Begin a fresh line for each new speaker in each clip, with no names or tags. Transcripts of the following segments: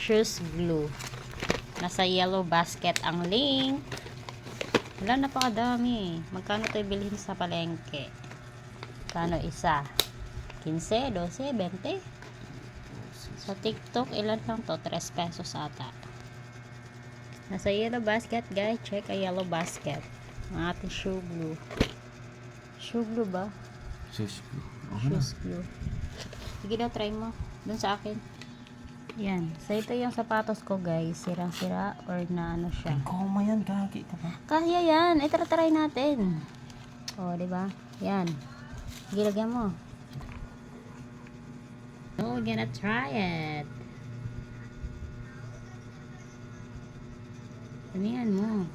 shoes glue. Nasa yellow basket ang link. Wala, napakadami. Magkano ito ibilhin sa palengke? Kano isa? 15, 12, 20? Sa TikTok, ilan lang to? 3 pesos ata. Nasa yellow basket, guys. Check a yellow basket. Ang ating shoe glue. Shoe glue ba?
Shoes glue.
Shoes glue. Sige daw, try mo. Dun sa akin. Yan. So, ito yung sapatos ko, guys. Sirang-sira or na ano siya.
Koma yan, gagi ka ba?
Kaya yan. Ay, try natin. O, diba? Yan. Gilagyan mo. So, we're gonna try it. Anihan mo.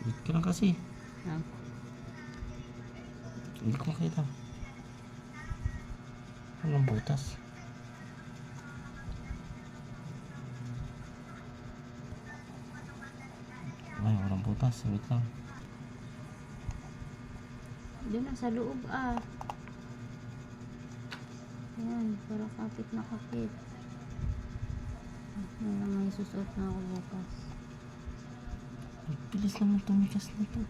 Wait ka lang kasi.
Ah.
Hindi ko makita. Anong butas? Ay, walang butas. Wait lang.
Doon na sa loob ah. Ayan, para kapit na kapit. May susuot na ako bukas.
Ay, bilis naman tumikas na ito.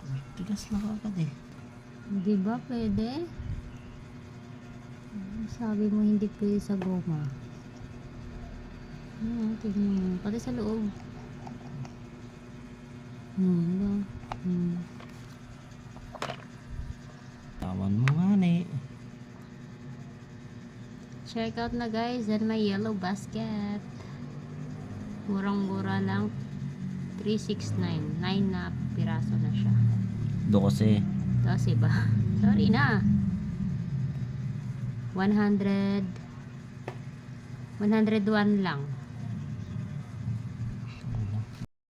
Ay, tigas na kagad eh.
Di ba pwede? Sabi mo hindi pwede sa goma. Ayan, tignan mo. Pati sa loob. Diba?
Tawan mo nga eh.
Check out na guys, and my yellow basket. Murang-mura lang. 369. 9 na piraso na siya.
Do kasi.
12 ba? Sorry na. 101 lang.